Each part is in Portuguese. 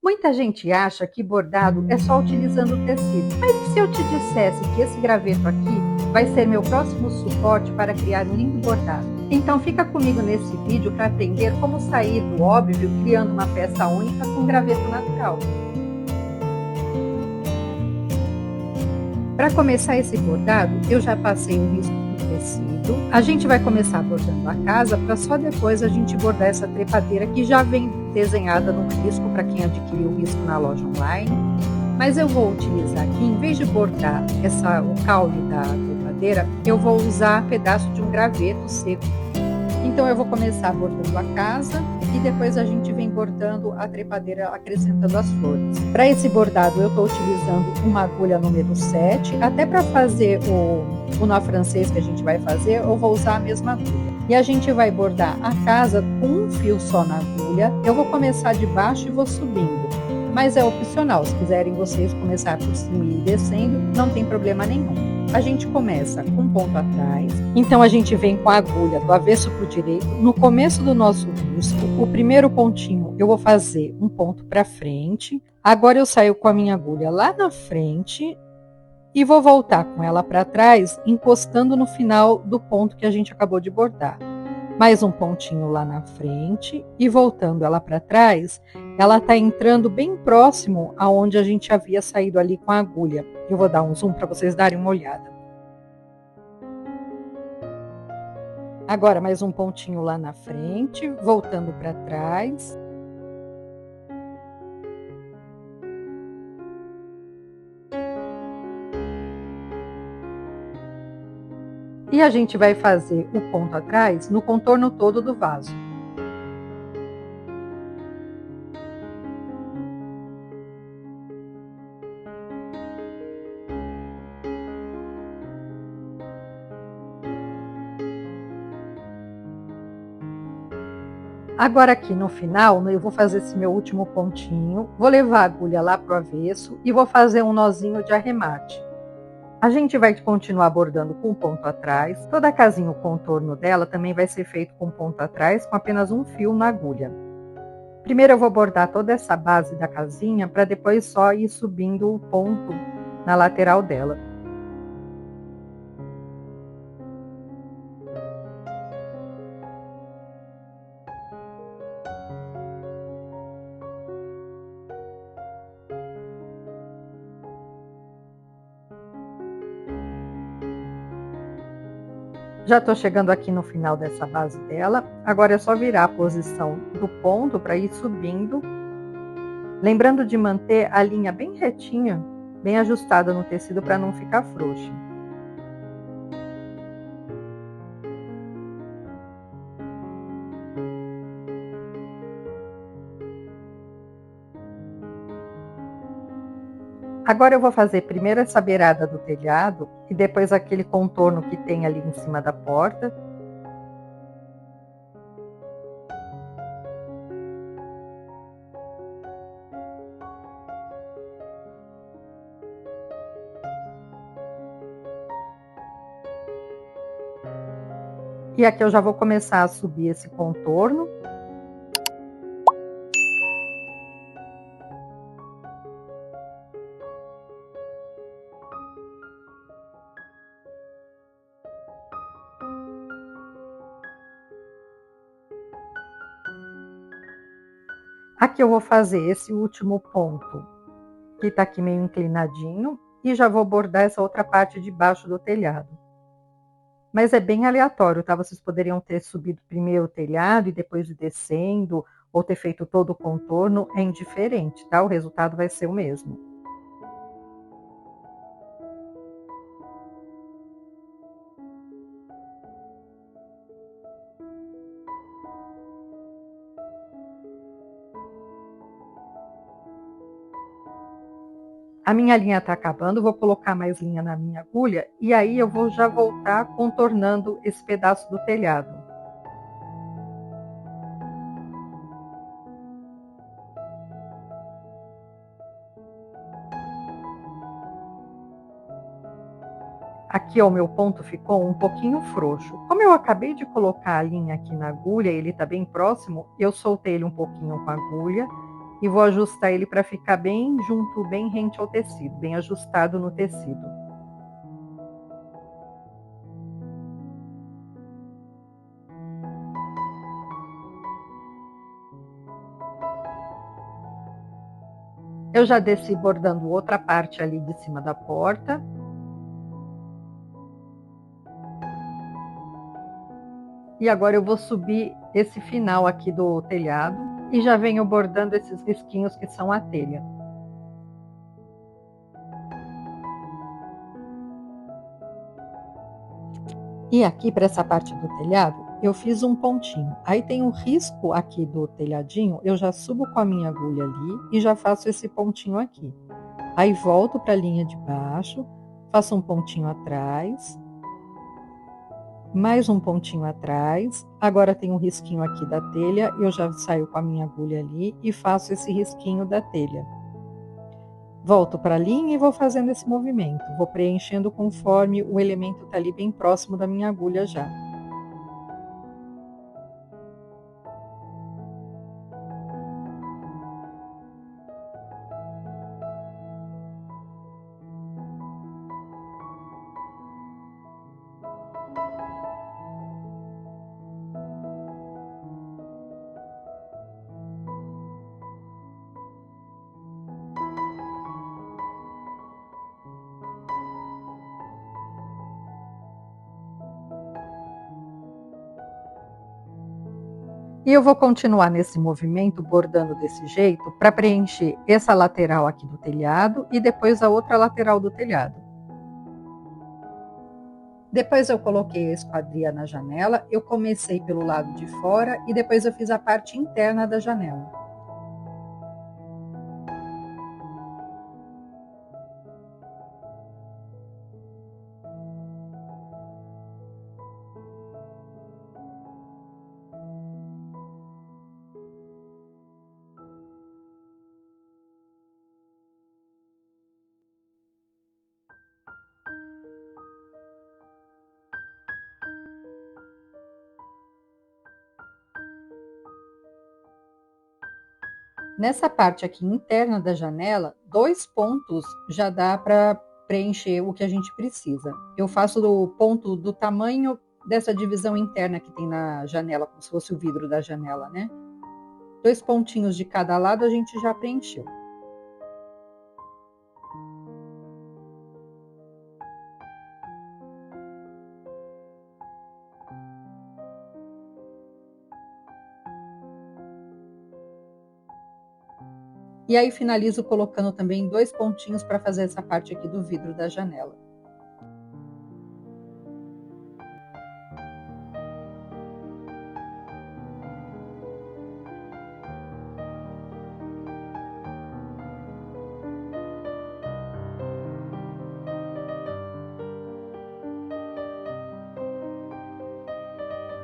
Muita gente acha que bordado é só utilizando o tecido, mas e se eu te dissesse que esse graveto aqui vai ser meu próximo suporte para criar um lindo bordado? Então fica comigo nesse vídeo para aprender como sair do óbvio criando uma peça única com graveto natural. Para começar esse bordado, eu já passei o risco do tecido. A gente vai começar bordando a casa para só depois a gente bordar essa trepadeira que já vem desenhada no risco para quem adquiriu o risco na loja online. Mas eu vou utilizar aqui, em vez de bordar o caule da trepadeira, eu vou usar pedaço de um graveto seco. Então eu vou começar bordando a casa e depois a gente vem bordando a trepadeira, acrescentando as flores. Para esse bordado eu estou utilizando uma agulha número 7, até para fazer o nó francês que a gente vai fazer, eu vou usar a mesma agulha. E a gente vai bordar a casa com um fio só na agulha. Eu vou começar de baixo e vou subindo, mas é opcional, se quiserem vocês começar por cima e ir descendo, não tem problema nenhum. A gente começa com um ponto atrás, então a gente vem com a agulha do avesso para o direito. No começo do nosso risco, o primeiro pontinho eu vou fazer um ponto para frente. Agora eu saio com a minha agulha lá na frente e vou voltar com ela para trás, encostando no final do ponto que a gente acabou de bordar. Mais um pontinho lá na frente e voltando ela para trás, ela está entrando bem próximo aonde a gente havia saído ali com a agulha. Eu vou dar um zoom para vocês darem uma olhada. Agora mais um pontinho lá na frente, voltando para trás. E a gente vai fazer o ponto atrás no contorno todo do vaso. Agora aqui no final, eu vou fazer esse meu último pontinho, vou levar a agulha lá pro avesso e vou fazer um nozinho de arremate. A gente vai continuar bordando com ponto atrás. Toda a casinha, o contorno dela também vai ser feito com ponto atrás, com apenas um fio na agulha. Primeiro eu vou bordar toda essa base da casinha, para depois só ir subindo o ponto na lateral dela. Já estou chegando aqui no final dessa base dela. Agora é só virar a posição do ponto para ir subindo. Lembrando de manter a linha bem retinha, bem ajustada no tecido para não ficar frouxa. Agora eu vou fazer primeiro essa beirada do telhado e depois aquele contorno que tem ali em cima da porta. E aqui eu já vou começar a subir esse contorno. Aqui eu vou fazer esse último ponto, que está aqui meio inclinadinho, e já vou bordar essa outra parte de baixo do telhado. Mas é bem aleatório, tá? Vocês poderiam ter subido primeiro o telhado e depois ir descendo, ou ter feito todo o contorno, é indiferente, tá? O resultado vai ser o mesmo. A minha linha está acabando, vou colocar mais linha na minha agulha e aí eu vou já voltar contornando esse pedaço do telhado. Aqui, ó, o meu ponto ficou um pouquinho frouxo. Como eu acabei de colocar a linha aqui na agulha, ele está bem próximo, eu soltei ele um pouquinho com a agulha e vou ajustar ele para ficar bem junto, bem rente ao tecido, bem ajustado no tecido. Eu já desci bordando outra parte ali de cima da porta. E agora eu vou subir esse final aqui do telhado e já venho bordando esses risquinhos que são a telha. E aqui para essa parte do telhado, eu fiz um pontinho. Aí tem um risco aqui do telhadinho, eu já subo com a minha agulha ali e já faço esse pontinho aqui. Aí volto para a linha de baixo, faço um pontinho atrás, mais um pontinho atrás. Agora tem um risquinho aqui da telha, eu já saio com a minha agulha ali e faço esse risquinho da telha. Volto para a linha e vou fazendo esse movimento. Vou preenchendo conforme o elemento está ali bem próximo da minha agulha já. E eu vou continuar nesse movimento, bordando desse jeito, para preencher essa lateral aqui do telhado e depois a outra lateral do telhado. Depois eu coloquei a esquadria na janela, eu comecei pelo lado de fora e depois eu fiz a parte interna da janela. Nessa parte aqui interna da janela, 2 pontos já dá para preencher o que a gente precisa. Eu faço o ponto do tamanho dessa divisão interna que tem na janela, como se fosse o vidro da janela, né? 2 pontinhos de cada lado a gente já preencheu. E aí finalizo colocando também 2 pontinhos para fazer essa parte aqui do vidro da janela.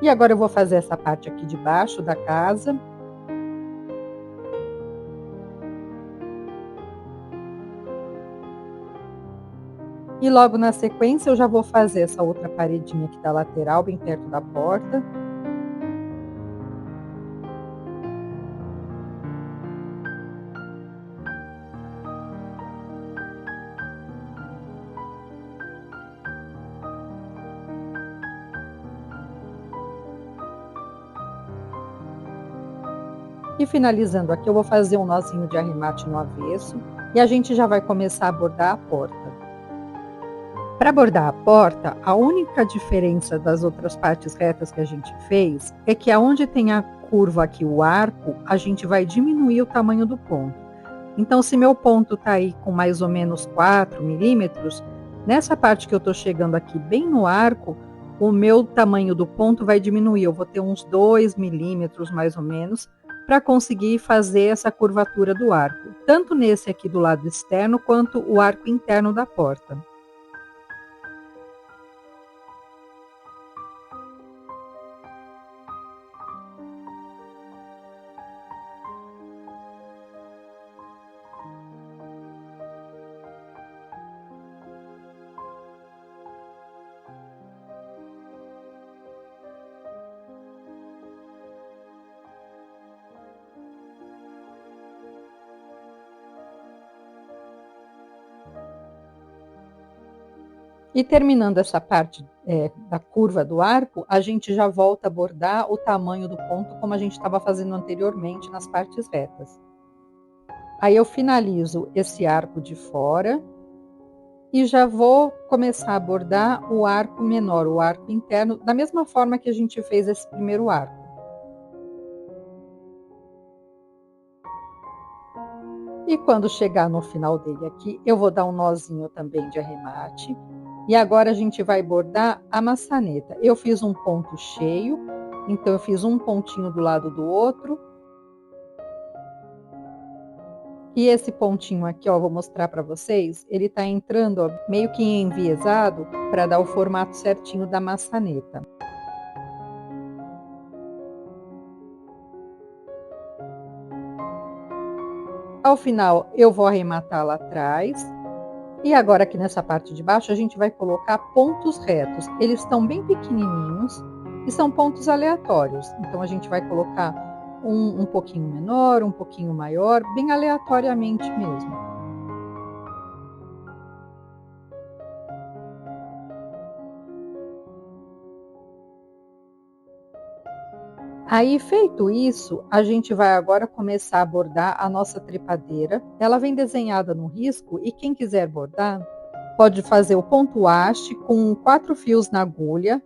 E agora eu vou fazer essa parte aqui de baixo da casa. E logo na sequência eu já vou fazer essa outra paredinha aqui da lateral, bem perto da porta. E finalizando aqui, eu vou fazer um nozinho de arremate no avesso e a gente já vai começar a bordar a porta. Para bordar a porta, a única diferença das outras partes retas que a gente fez é que aonde tem a curva aqui, o arco, a gente vai diminuir o tamanho do ponto. Então, se meu ponto está aí com mais ou menos 4 milímetros, nessa parte que eu estou chegando aqui bem no arco, o meu tamanho do ponto vai diminuir. Eu vou ter uns 2 milímetros mais ou menos para conseguir fazer essa curvatura do arco, tanto nesse aqui do lado externo quanto o arco interno da porta. E terminando essa parte da curva do arco, a gente já volta a bordar o tamanho do ponto como a gente estava fazendo anteriormente nas partes retas. Aí eu finalizo esse arco de fora e já vou começar a bordar o arco menor, o arco interno, da mesma forma que a gente fez esse primeiro arco. E quando chegar no final dele aqui, eu vou dar um nozinho também de arremate. E agora a gente vai bordar a maçaneta. Eu fiz um ponto cheio, então eu fiz um pontinho do lado do outro. E esse pontinho aqui, ó, vou mostrar para vocês, ele tá entrando, ó, meio que enviesado para dar o formato certinho da maçaneta. Ao final, eu vou arrematar lá atrás. E agora aqui nessa parte de baixo, a gente vai colocar pontos retos. Eles estão bem pequenininhos e são pontos aleatórios. Então, a gente vai colocar um pouquinho menor, um pouquinho maior, bem aleatoriamente mesmo. Aí, feito isso, a gente vai agora começar a bordar a nossa trepadeira. Ela vem desenhada no risco e quem quiser bordar pode fazer o ponto haste com 4 fios na agulha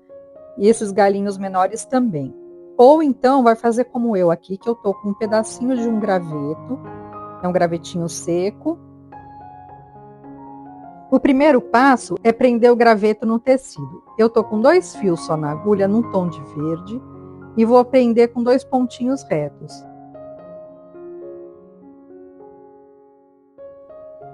e esses galinhos menores também. Ou então vai fazer como eu aqui, que eu tô com um pedacinho de um graveto, é um gravetinho seco. O primeiro passo é prender o graveto no tecido. Eu tô com 2 fios só na agulha, num tom de verde, e vou prender com 2 pontinhos retos.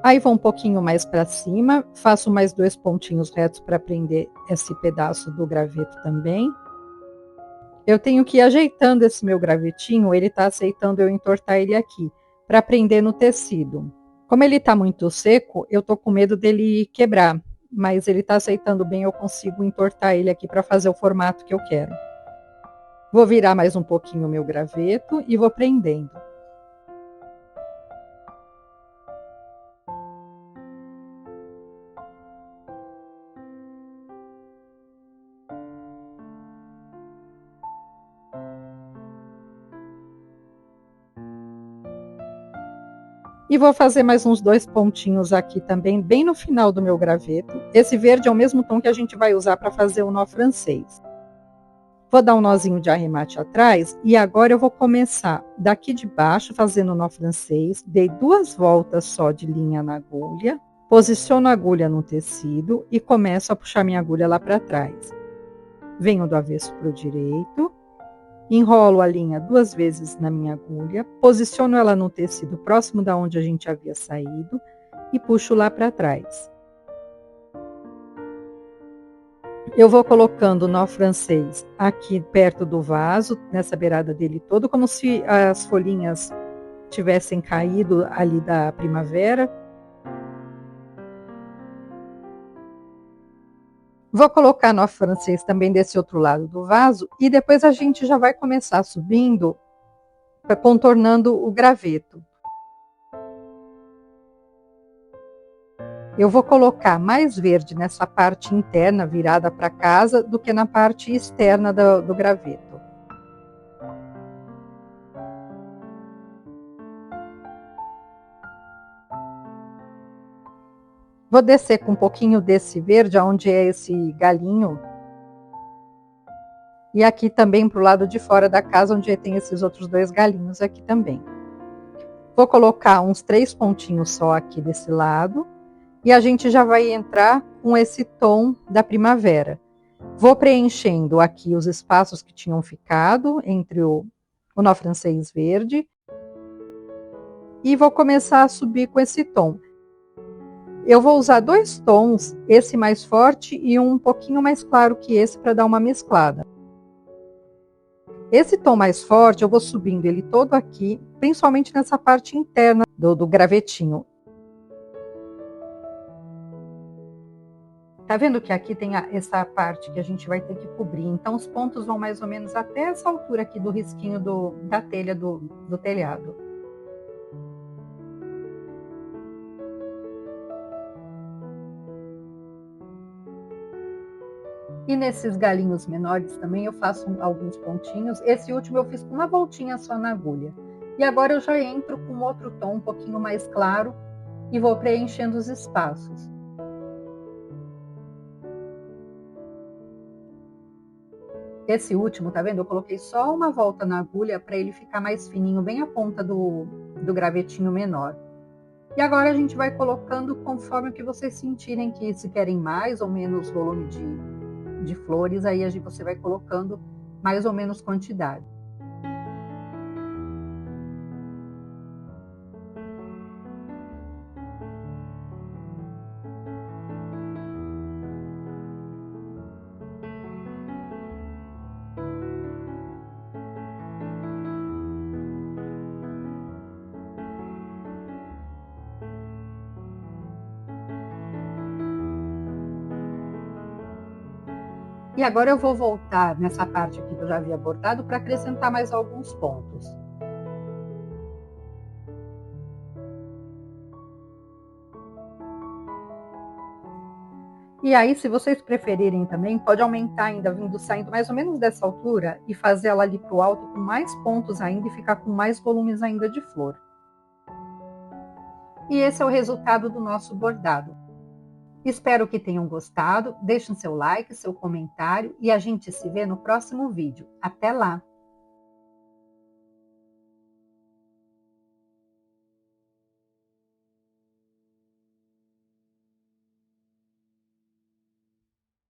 Aí vou um pouquinho mais para cima, faço mais 2 pontinhos retos para prender esse pedaço do graveto também. Eu tenho que ir ajeitando esse meu gravetinho, ele está aceitando eu entortar ele aqui, para prender no tecido. Como ele está muito seco, eu estou com medo dele quebrar, mas ele está aceitando bem, eu consigo entortar ele aqui para fazer o formato que eu quero. Vou virar mais um pouquinho o meu graveto e vou prendendo. E vou fazer mais uns 2 pontinhos aqui também, bem no final do meu graveto. Esse verde é o mesmo tom que a gente vai usar para fazer o nó francês. Vou dar um nozinho de arremate atrás e agora eu vou começar daqui de baixo fazendo o nó francês. Dei 2 voltas só de linha na agulha, posiciono a agulha no tecido e começo a puxar minha agulha lá para trás. Venho do avesso para o direito, enrolo a linha 2 vezes na minha agulha, posiciono ela no tecido próximo da onde a gente havia saído e puxo lá para trás. Eu vou colocando o nó francês aqui perto do vaso, nessa beirada dele todo, como se as folhinhas tivessem caído ali da primavera. Vou colocar nó francês também desse outro lado do vaso e depois a gente já vai começar subindo, contornando o graveto. Eu vou colocar mais verde nessa parte interna virada para casa do que na parte externa do graveto. Vou descer com um pouquinho desse verde, onde é esse galinho. E aqui também para o lado de fora da casa, onde tem esses outros 2 galinhos aqui também. Vou colocar uns 3 pontinhos só aqui desse lado. E a gente já vai entrar com esse tom da primavera. Vou preenchendo aqui os espaços que tinham ficado entre o nó francês verde. E vou começar a subir com esse tom. Eu vou usar 2 tons, esse mais forte e um pouquinho mais claro que esse para dar uma mesclada. Esse tom mais forte, eu vou subindo ele todo aqui, principalmente nessa parte interna do gravetinho. Tá vendo que aqui tem essa parte que a gente vai ter que cobrir? Então, os pontos vão mais ou menos até essa altura aqui do risquinho da telha do telhado. E nesses galinhos menores também eu faço alguns pontinhos. Esse último eu fiz com uma voltinha só na agulha. E agora eu já entro com outro tom um pouquinho mais claro e vou preenchendo os espaços. Esse último, tá vendo? Eu coloquei só uma volta na agulha para ele ficar mais fininho, bem a ponta do gravetinho menor. E agora a gente vai colocando conforme o que vocês sentirem que se querem mais ou menos volume de flores, aí você vai colocando mais ou menos quantidade. E agora eu vou voltar nessa parte aqui que eu já havia bordado para acrescentar mais alguns pontos. E aí, se vocês preferirem também, pode aumentar ainda, saindo mais ou menos dessa altura e fazer ela ali para o alto com mais pontos ainda e ficar com mais volumes ainda de flor. E esse é o resultado do nosso bordado. Espero que tenham gostado, deixem seu like, seu comentário e a gente se vê no próximo vídeo. Até lá!